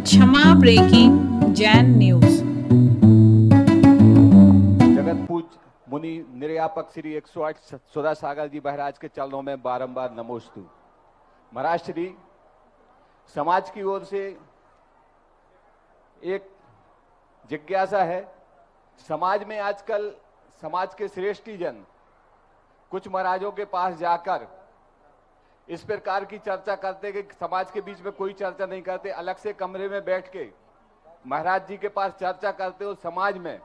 क्षमा breaking Jain news. जगत पूज मुनि निर्यापक श्री 108 सुधा सागर जी महाराज के चरणों में बारंबार नमोस्तु। महाराज श्री, समाज की ओर से एक जिज्ञासा है। समाज में आजकल समाज के श्रेष्ठी जन कुछ महाराजों के पास जाकर इस प्रकार की चर्चा करते कि समाज के बीच में कोई चर्चा नहीं करते, अलग से कमरे में बैठ के महाराज जी के पास चर्चा करते और समाज में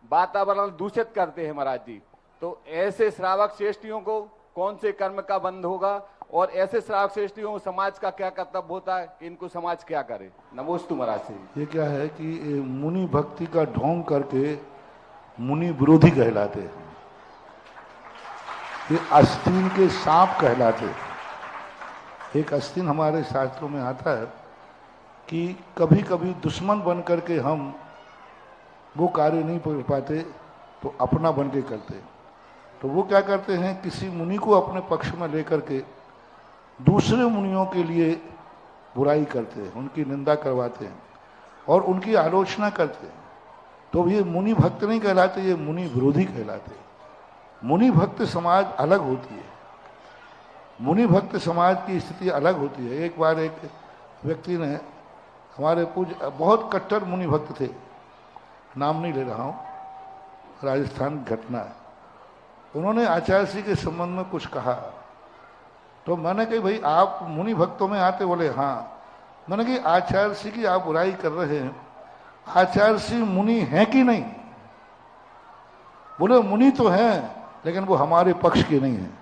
वातावरण दूषित करते हैं महाराज जी। तो ऐसे श्रावक श्रेष्ठियों को कौन से कर्म का बंध होगा और ऐसे श्रावक श्रेष्ठियों को समाज का क्या कर्तव्य होता है, इनको समाज क्या करे? नमोस्तु महाराज जी। ये क्या है कि मुनि भक्ति का ढोंग करके मुनि विरोधी कहलाते हैं, ये आस्तीन के सांप कहलाते हैं। एक आस्तीन हमारे शास्त्रों में आता है कि कभी कभी दुश्मन बन करके हम वो कार्य नहीं कर पाते तो अपना बन के करते। तो वो क्या करते हैं, किसी मुनि को अपने पक्ष में लेकर के दूसरे मुनियों के लिए बुराई करते हैं, उनकी निंदा करवाते हैं और उनकी आलोचना करते हैं। तो ये मुनि भक्त नहीं कहलाते, ये मुनि विरोधी कहलाते। मुनि भक्त समाज अलग होती है, मुनि भक्त समाज की स्थिति अलग होती है। एक बार एक व्यक्ति ने, हमारे पूज्य बहुत कट्टर मुनि भक्त थे, नाम नहीं ले रहा हूँ, राजस्थान की घटना है, उन्होंने आचार्य श्री के संबंध में कुछ कहा। तो मैंने कही भाई आप मुनि भक्तों में आते? बोले हाँ। मैंने कही आचार्य श्री की आप बुराई कर रहे हैं, आचार्य श्री मुनि हैं कि नहीं? बोले मुनि तो हैं लेकिन वो हमारे पक्ष के नहीं हैं।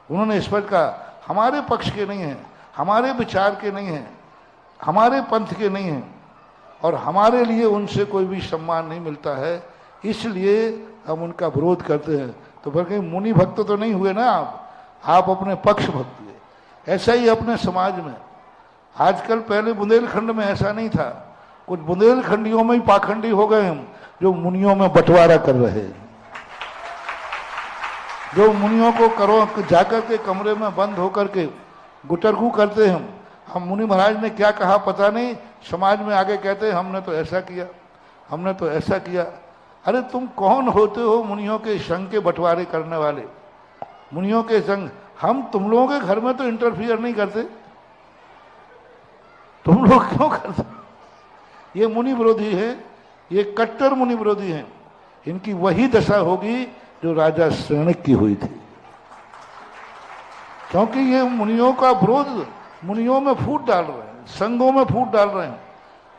उन्होंने स्पष्ट कहा हमारे पक्ष के नहीं हैं, हमारे विचार के नहीं हैं, हमारे पंथ के नहीं हैं और हमारे लिए उनसे कोई भी सम्मान नहीं मिलता है, इसलिए हम उनका विरोध करते हैं। तो फिर कहीं मुनि भक्त तो नहीं हुए ना आप अपने पक्ष भक्त हुए। ऐसा ही अपने समाज में आजकल, पहले बुंदेलखंड में ऐसा नहीं था, कुछ बुंदेलखंडियों में ही पाखंडी हो गए हम, जो मुनियों में बंटवारा कर रहे हैं, जो मुनियों को करो जाकर के कमरे में बंद होकर के गुटरगू करते हैं। हम मुनि महाराज ने क्या कहा पता नहीं, समाज में आगे कहते हैं हमने तो ऐसा किया, हमने तो ऐसा किया। अरे तुम कौन होते हो मुनियों के संग के बंटवारे करने वाले? मुनियों के संग हम तुम लोगों के घर में तो इंटरफियर नहीं करते, तुम लोग क्यों करते? ये मुनि विरोधी है, ये कट्टर मुनि विरोधी हैं। इनकी वही दशा होगी जो राजा श्रेणिक की हुई थी, क्योंकि ये मुनियों का विरोध मुनियों में फूट डाल रहे हैं, संघों में फूट डाल रहे हैं।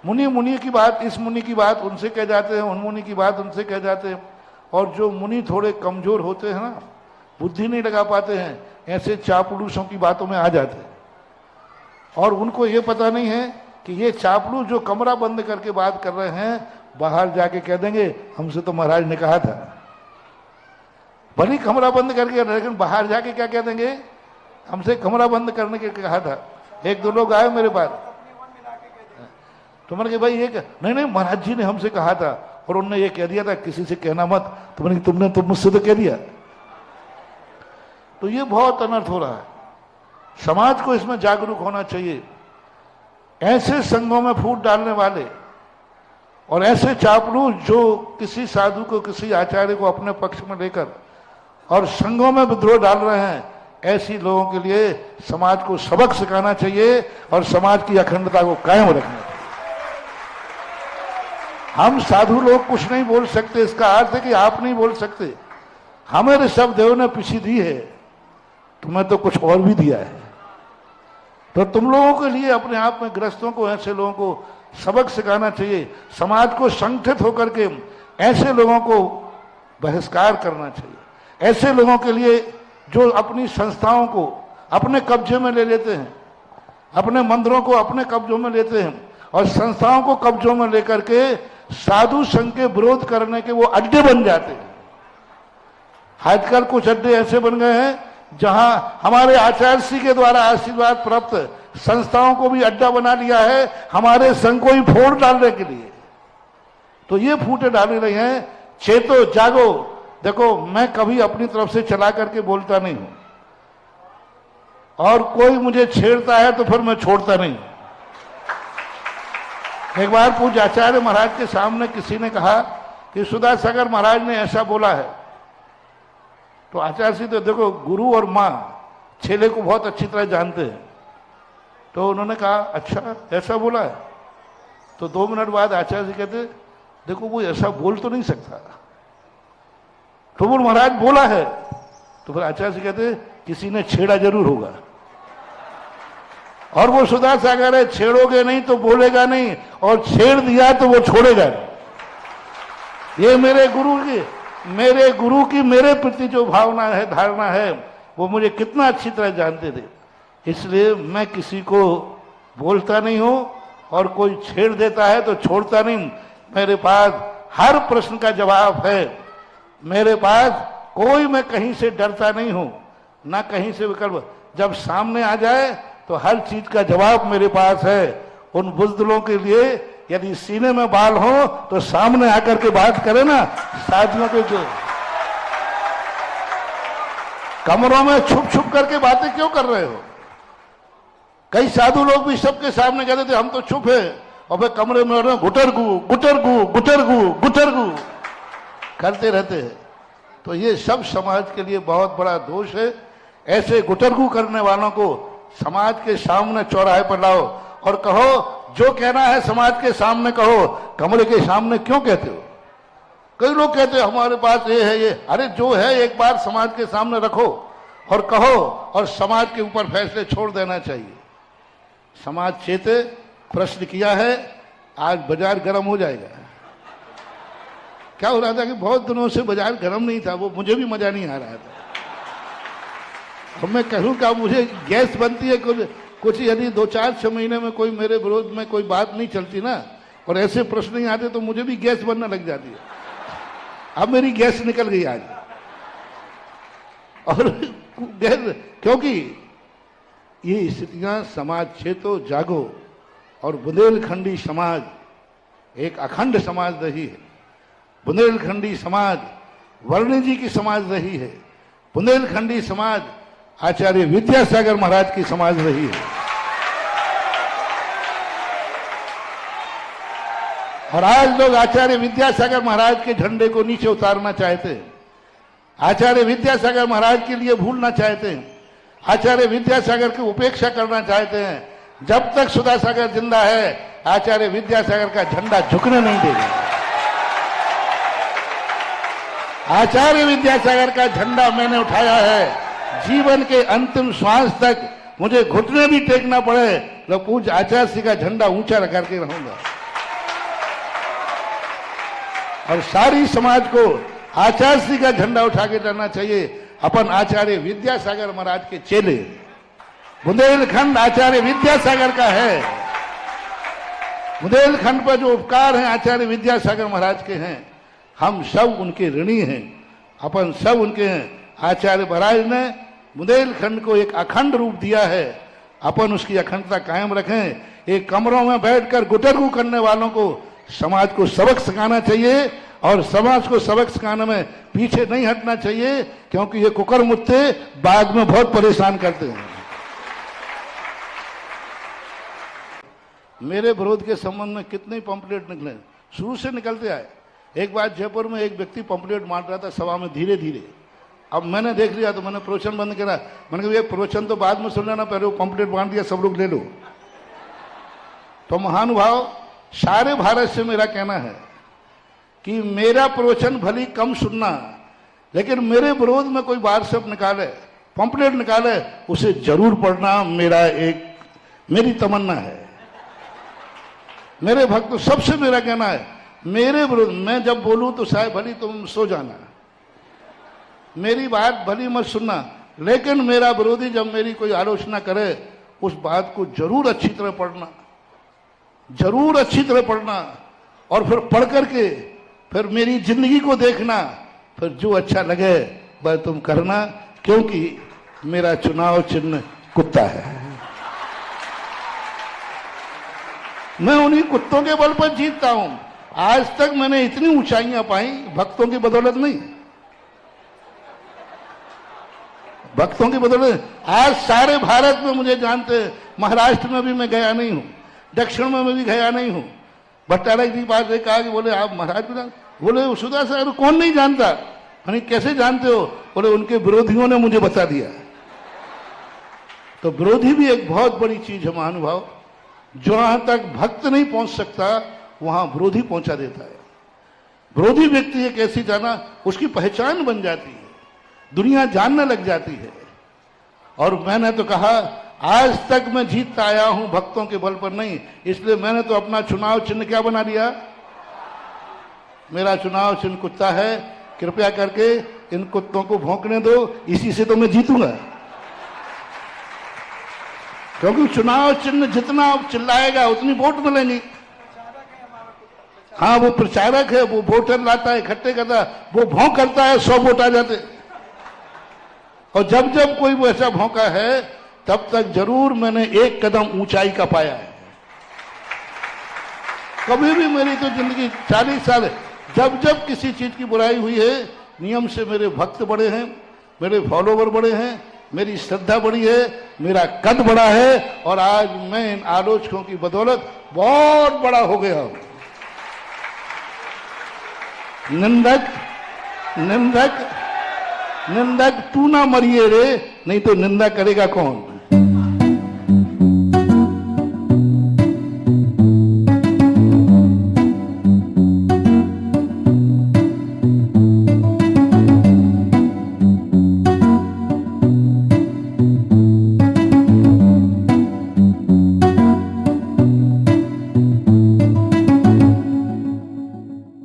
मुनि की बात, इस मुनि की बात उनसे कह जाते हैं, उन मुनि की बात उनसे कह जाते हैं। और जो मुनि थोड़े कमजोर होते हैं ना, बुद्धि नहीं लगा पाते हैं, ऐसे चापलूसों की बातों में आ जाते हैं। और उनको ये पता नहीं है कि ये चापलूस जो कमरा बंद करके बात कर रहे हैं, बाहर जाके कह देंगे हमसे तो महाराज ने कहा था। भले कमरा बंद करके, लेकिन बाहर जाके क्या कह देंगे, हमसे कमरा बंद करने के कहा था। एक दो लोग आए मेरे पास, तो मैंने कहा भाई एक नहीं महाराज जी ने हमसे कहा था और उन्होंने ये कह दिया था किसी से कहना मत। तो मैंने तुमने तो मुझसे तो कह दिया। तो ये बहुत अनर्थ हो रहा है, समाज को इसमें जागरूक होना चाहिए। ऐसे संघों में फूट डालने वाले और ऐसे चापलूस जो किसी साधु को, किसी आचार्य को अपने पक्ष में लेकर और संघों में विद्रोह डाल रहे हैं, ऐसी लोगों के लिए समाज को सबक सिखाना चाहिए और समाज की अखंडता को कायम रखना चाहिए। हम साधु लोग कुछ नहीं बोल सकते, इसका अर्थ है कि आप नहीं बोल सकते। हमें ऋषभदेव ने पीछी दी है, तुम्हें तो कुछ और भी दिया है। तो तुम लोगों के लिए अपने आप में ग्रस्तों को, ऐसे लोगों को सबक सिखाना चाहिए। समाज को संगठित होकर के ऐसे लोगों को बहिष्कार करना चाहिए। ऐसे लोगों के लिए जो अपनी संस्थाओं को अपने कब्जे में ले लेते हैं, अपने मंदिरों को अपने कब्जों में लेते हैं और संस्थाओं को कब्जों में लेकर के साधु संघ के विरोध करने के वो अड्डे बन जाते हैं। आजकल कुछ अड्डे ऐसे बन गए हैं जहां हमारे आचार्य श्री के द्वारा आशीर्वाद प्राप्त संस्थाओं को भी अड्डा बना लिया है, हमारे संघ को ही फोड़ डालने के लिए। तो ये फूटे डाले रहे हैं। चेतो, जागो। देखो, मैं कभी अपनी तरफ से चला करके बोलता नहीं हूं, और कोई मुझे छेड़ता है तो फिर मैं छोड़ता नहीं। एक बार पूज्य आचार्य महाराज के सामने किसी ने कहा कि सुधासागर महाराज ने ऐसा बोला है, तो आचार्य जी तो देखो गुरु और माँ छेले को बहुत अच्छी तरह जानते हैं, तो उन्होंने कहा अच्छा ऐसा बोला है। तो 2 मिनट बाद आचार्य जी कहते देखो वो ऐसा बोल तो नहीं सकता, तो वो महाराज बोला है। तो फिर आचार्य जी कहते किसी ने छेड़ा जरूर होगा, और वो सुधासागर है, छेड़ोगे नहीं तो बोलेगा नहीं, और छेड़ दिया तो वो छोड़ेगा नहीं। ये मेरे गुरु की मेरे प्रति जो भावना है, धारणा है, वो मुझे कितना अच्छी तरह जानते थे। इसलिए मैं किसी को बोलता नहीं हूं, और कोई छेड़ देता है तो छोड़ता नहीं। मेरे पास हर प्रश्न का जवाब है, मेरे पास कोई, मैं कहीं से डरता नहीं हूं, ना कहीं से विकल्प। जब सामने आ जाए तो हर चीज का जवाब मेरे पास है। उन बुजदिलों के लिए यदि सीने में बाल हो तो सामने आकर के बात करें ना, साथियों के जो कमरों में छुप छुप करके बातें क्यों कर रहे हो? कई साधु लोग भी सबके सामने कहते थे हम तो चुप है, और फिर कमरे में गुटरगु गुटरगु गुटरगु गुटरगु करते रहते हैं। तो ये सब समाज के लिए बहुत बड़ा दोष है। ऐसे गुटरगु करने वालों को समाज के सामने चौराहे पर लाओ और कहो जो कहना है समाज के सामने कहो, कमरे के सामने क्यों कहते हो? कई लोग कहते हैं हमारे पास ये है, ये अरे जो है एक बार समाज के सामने रखो और कहो, और समाज के ऊपर फैसले छोड़ देना चाहिए। समाज चेते, प्रश्न किया है, आज बाजार गर्म हो जाएगा। क्या हो रहा था कि बहुत दिनों से बाजार गर्म नहीं था, वो मुझे भी मजा नहीं आ रहा था। अब मैं कहूँ क्या मुझे गैस बनती है कुछ यदि 2-4-6 महीने में कोई मेरे विरोध में कोई बात नहीं चलती ना, और ऐसे प्रश्न नहीं आते, तो मुझे भी गैस बनने लग जाती है। अब मेरी गैस निकल गई आज, और गैस, क्योंकि ये स्थितियां समाज चेतो जागो, और बुंदेलखंडी समाज एक अखंड समाज रही है। बुंदेलखंडी समाज वर्णी जी की समाज रही है। बुंदेलखंडी समाज आचार्य विद्यासागर महाराज की समाज रही है। और आज लोग आचार्य विद्यासागर महाराज के झंडे को नीचे उतारना चाहते हैं, आचार्य विद्यासागर महाराज के लिए भूलना चाहते हैं, आचार्य विद्यासागर की उपेक्षा करना चाहते हैं। जब तक सुधासागर जिंदा है, आचार्य विद्यासागर का झंडा झुकने नहीं देगा। आचार्य विद्यासागर का झंडा मैंने उठाया है, जीवन के अंतिम श्वास तक मुझे घुटने भी टेकना पड़े तो पूज्य आचार्य जी का झंडा ऊंचा रख करके रहूंगा। और सारी समाज को आचार्य जी का झंडा उठा के जाना चाहिए। अपन आचार्य विद्यासागर महाराज के चेले, बुंदेलखंड आचार्य विद्यासागर का है। बुंदेलखंड पर जो उपकार हैं आचार्य विद्यासागर महाराज के हैं, हम सब उनके ऋणी हैं, अपन सब उनके हैं। आचार्य महाराज ने बुंदेलखंड को एक अखंड रूप दिया है, अपन उसकी अखंडता कायम रखें। एक कमरों में बैठकर गुटरगु करने वालों को समाज को सबक सिखाना चाहिए, और समाज को सबक सिखाने में पीछे नहीं हटना चाहिए, क्योंकि ये कुकरमुत्ते बाद में बहुत परेशान करते हैं। मेरे विरोध के संबंध में कितने पंपलेट निकले, शुरू से निकलते आए। एक बार जयपुर में एक व्यक्ति पंपलेट बांट रहा था सभा में धीरे धीरे। अब मैंने देख लिया तो मैंने प्रवचन बंद करा। मैंने कहा ये प्रवचन तो बाद में सुन लेना, पहले वो पंपलेट बांट दिया, सब लोग ले लो। तो महानुभाव, सारे भारत से मेरा कहना है कि मेरा प्रवचन भली कम सुनना, लेकिन मेरे विरोध में कोई व्हाट्सएप निकाले, पंपलेट निकाले, उसे जरूर पढ़ना मेरी तमन्ना है। मेरे भक्त सबसे मेरा कहना है, मेरे विरोध मैं जब बोलूं तो शायद भली तुम सो जाना, मेरी बात भली मत सुनना, लेकिन मेरा विरोधी जब मेरी कोई आलोचना करे उस बात को जरूर अच्छी तरह पढ़ना, जरूर अच्छी तरह पढ़ना, और फिर पढ़ करके फिर मेरी जिंदगी को देखना, फिर जो अच्छा लगे वह तुम करना, क्योंकि मेरा चुनाव चिन्ह कुत्ता है। मैं उन्हीं कुत्तों के बल पर जीतता हूं। आज तक मैंने इतनी ऊंचाइयां पाई भक्तों की बदौलत नहीं, भक्तों की बदौलत। आज सारे भारत में मुझे जानते हैं, महाराष्ट्र में भी मैं गया नहीं हूं, दक्षिण में भी गया नहीं हूं, भट्टारक जी के पास एक कहा कि बोले आप महाराज को जान, बोले वसुधा सागर कौन नहीं जानता। मैंने कैसे जानते हो? बोले उनके विरोधियों ने मुझे बता दिया। तो विरोधी भी एक बहुत बड़ी चीज है महानुभाव, जहां तक भक्त नहीं पहुंच सकता वहां विरोधी पहुंचा देता है। विरोधी व्यक्ति एक ऐसी जाना, उसकी पहचान बन जाती है, दुनिया जानने लग जाती है। और मैंने तो कहा आज तक मैं जीतता आया हूं भक्तों के बल पर नहीं, इसलिए मैंने तो अपना चुनाव चिन्ह क्या बना दिया? मेरा चुनाव चिन्ह कुत्ता है, कृपया करके इन कुत्तों को भौंकने दो, इसी से तो मैं जीतूंगा। क्योंकि चुनाव चिन्ह जितना चिल्लाएगा उतनी वोट मिलेंगी। हाँ, वो प्रचारक है, वो वोटर लाता है, इकट्ठे करता है, वो भौंक करता है, 100 वोट आ जाते। और जब जब कोई वो ऐसा भौंका है तब तक जरूर मैंने एक कदम ऊंचाई का पाया है। कभी भी मेरी तो जिंदगी 40 साल है, जब जब किसी चीज की बुराई हुई है, नियम से मेरे भक्त बड़े हैं, मेरे फॉलोवर बड़े हैं, मेरी श्रद्धा बड़ी है, मेरा कद बड़ा है, और आज मैं इन आलोचकों की बदौलत बहुत बड़ा हो गया हूं। निंदक निंदक निंदक तू ना मरिए रे, नहीं तो निंदा करेगा कौन?